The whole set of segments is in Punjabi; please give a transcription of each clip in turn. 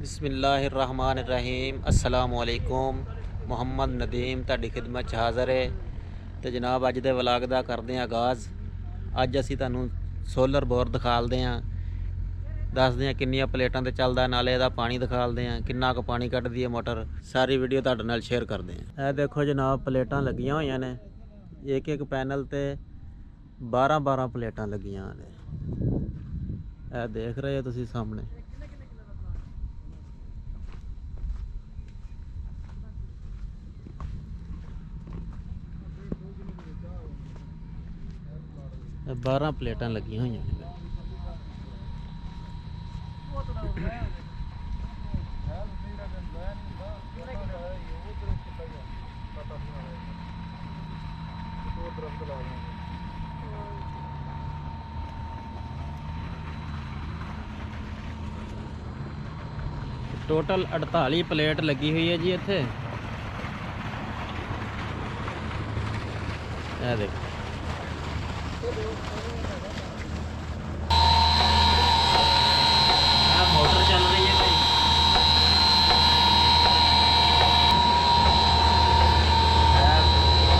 बिस्मिल्लाहिर्रहमानिर्रहीम अस्सलामुअलैकुम। मुहम्मद नदीम ਤੁਹਾਡੀ ਖਿਦਮਤ 'ਚ ਹਾਜ਼ਰ ਹੈ। ਤੇ ਜਨਾਬ ਅੱਜ ਦੇ ਵਲਾਗ ਦਾ ਕਰਦੇ ਹਾਂ ਆਗਾਜ਼। ਅੱਜ ਅਸੀਂ ਤੁਹਾਨੂੰ ਸੋਲਰ ਬੋਰ ਦਿਖਾਲਦੇ ਹਾਂ, ਦੱਸਦੇ ਹਾਂ ਕਿੰਨੀਆਂ ਪਲੇਟਾਂ ਤੇ ਚੱਲਦਾ, ਨਾਲੇ ਇਹਦਾ ਪਾਣੀ ਦਿਖਾਲਦੇ ਹਾਂ ਕਿੰਨਾ ਕੁ ਪਾਣੀ ਕੱਢਦੀ ਹੈ ਮੋਟਰ। ਸਾਰੀ ਵੀਡੀਓ ਤੁਹਾਡੇ ਨਾਲ ਸ਼ੇਅਰ ਕਰਦੇ ਹਾਂ। ਇਹ ਦੇਖੋ ਜਨਾਬ ਪਲੇਟਾਂ ਲੱਗੀਆਂ ਹੋਈਆਂ ਨੇ, ਇੱਕ ਇੱਕ ਪੈਨਲ ਤੇ 12 ਪਲੇਟਾਂ ਲੱਗੀਆਂ ਨੇ। ਇਹ ਦੇਖ ਰਹੇ ਹੋ ਤੁਸੀਂ ਸਾਹਮਣੇ। ਇਹ 12 ਪਲੇਟਾਂ ਲੱਗੀਆਂ ਹੋਈਆਂ ਨੇ। टोटल 48 प्लेट लगी हुई है जी इत्थे। देखो मोटर चल रही है भाई।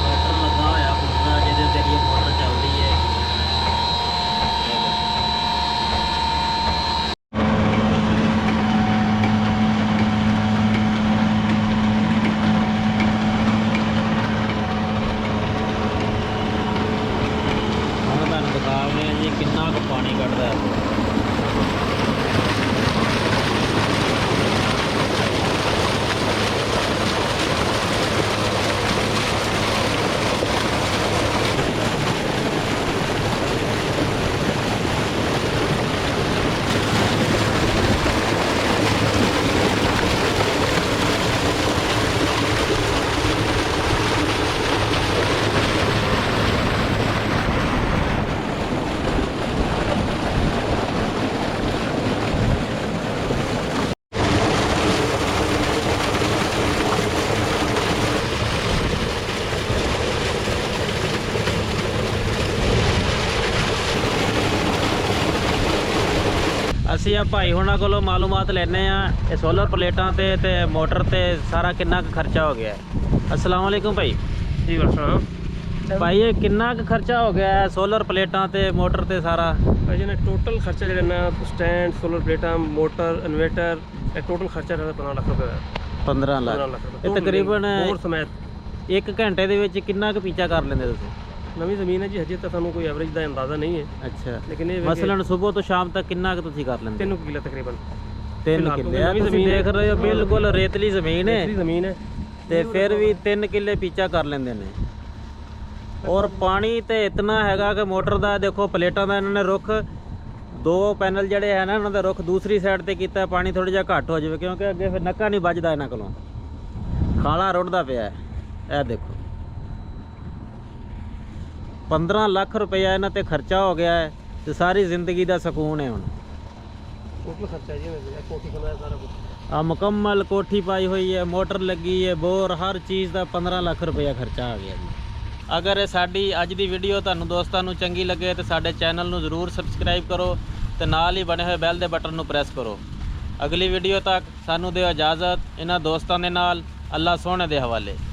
मोटर लगा होया पूरा जिहदे जरिए मोटर चल रही है। दिखाने जी कितना कुछ पानी कटता है। ਅਸੀਂ ਆ ਭਾਈ ਹੁਣਾਂ ਕੋਲੋਂ ਮਾਲੂਮਾਤ ਲੈਣੇ ਆ ਇਹ ਸੋਲਰ ਪਲੇਟਾਂ ਤੇ ਮੋਟਰ ਤੇ ਸਾਰਾ ਕਿੰਨਾ ਕੁ ਖਰਚਾ ਹੋ ਗਿਆ ਹੈ। अस्सलाम वालेकुम भाई जी। भाई ये कितना कु खर्चा हो गया है सोलर प्लेटां ते मोटर ते सारा? भाई जी ने टोटल खर्चा जो ना स्टैंड सोलर प्लेटां मोटर इन्वेटर टोटल खर्चा 15 लाख रुपये है। 15 लाख ਇਹ ਤਕਰੀਬਨ ਹੋਰ ਸਮੇਤ 1 ਘੰਟੇ ਦੇ ਵਿੱਚ ਕਿੰਨਾ ਕੁ ਪੀਚਾ ਕਰ ਲੈਂਦੇ ਤੁਸੀਂ? ਨਵੀਂ ਜ਼ਮੀਨ ਹੈ ਜੀ, ਹਜੇ ਤਾਂ ਸਾਨੂੰ ਕੋਈ ਐਵਰੇਜ ਦਾ ਅੰਦਾਜ਼ਾ ਨਹੀਂ ਹੈ। ਅੱਛਾ, ਲੇਕਿਨ ਇਹ ਮਸਲਨ ਸਵੇਰ ਤੋਂ ਸ਼ਾਮ ਤੱਕ ਕਿੰਨਾ ਕੁ ਤੁਸੀਂ ਕਰ ਲੈਂਦੇ? 3 ਕਿੱਲੇ ਤਕਰੀਬਨ। 3 ਕਿੱਲੇ ਆ ਤੁਸੀਂ ਦੇਖ ਰਹੇ ਹੋ, ਬਿਲਕੁਲ ਰੇਤਲੀ ਜ਼ਮੀਨ ਹੈ ਤੇ ਫਿਰ ਵੀ 3 ਕਿੱਲੇ ਪੀਚਾ ਕਰ ਲੈਂਦੇ ਨੇ। ਔਰ ਪਾਣੀ ਤੇ ਇਤਨਾ ਹੈਗਾ ਕਿ ਮੋਟਰ ਦਾ ਦੇਖੋ ਪਲੇਟਾਂ ਦਾ ਇਹਨਾਂ ਨੇ ਰੁੱਖ 2 ਪੈਨਲ ਜਿਹੜੇ ਹੈ ਨਾ ਇਹਨਾਂ ਦਾ ਰੁੱਖ ਦੂਸਰੀ ਸਾਈਡ ਤੇ ਕੀਤਾ, ਪਾਣੀ ਥੋੜਾ ਜਿਹਾ ਘੱਟ ਹੋ ਜਾਵੇ ਕਿਉਂਕਿ ਅੱਗੇ ਫਿਰ ਨੱਕਾ ਨਹੀਂ ਵੱਜਦਾ ਇਹਨਾਂ ਕੋਲੋਂ, ਖਾਲਾ ਰੁੜਦਾ ਪਿਆ। ਇਹ ਦੇਖੋ 15 ਲੱਖ ਰੁਪਇਆ ਇਹਨਾਂ ਤੇ ਖਰਚਾ ਹੋ ਗਿਆ ਹੈ ਤੇ ਸਾਰੀ ਜ਼ਿੰਦਗੀ ਦਾ ਸਕੂਨ ਹੈ। ਹੁਣ ਟੋਟਲ ਖਰਚਾ ਜੀ ਕੋਠੀ ਬਣਾਇਆ ਸਾਰਾ ਕੁਝ ਆ ਮੁਕੰਮਲ ਕੋਠੀ ਪਾਈ ਹੋਈ ਹੈ, ਮੋਟਰ ਲੱਗੀ ਹੈ, ਬੋਰ ਹਰ ਚੀਜ਼ ਦਾ 15 ਲੱਖ ਰੁਪਇਆ ਖਰਚਾ ਆ ਗਿਆ ਜੀ। ਅਗਰ ਇਹ ਸਾਡੀ ਅੱਜ ਦੀ ਵੀਡੀਓ ਤੁਹਾਨੂੰ ਦੋਸਤਾਂ ਨੂੰ ਚੰਗੀ ਲੱਗੇ ਤਾਂ ਸਾਡੇ ਚੈਨਲ ਨੂੰ ਜ਼ਰੂਰ ਸਬਸਕ੍ਰਾਈਬ ਕਰੋ ਤੇ ਨਾਲ ਹੀ ਬਣੇ ਹੋਏ ਬੈਲ ਦੇ ਬਟਨ ਨੂੰ ਪ੍ਰੈਸ ਕਰੋ। ਅਗਲੀ ਵੀਡੀਓ ਤੱਕ ਸਾਨੂੰ ਦਿਓ ਇਜਾਜ਼ਤ। ਇਹਨਾਂ ਦੋਸਤਾਂ ਦੇ ਨਾਲ ਅੱਲਾ ਸੋਹਣੇ ਦੇ ਹਵਾਲੇ।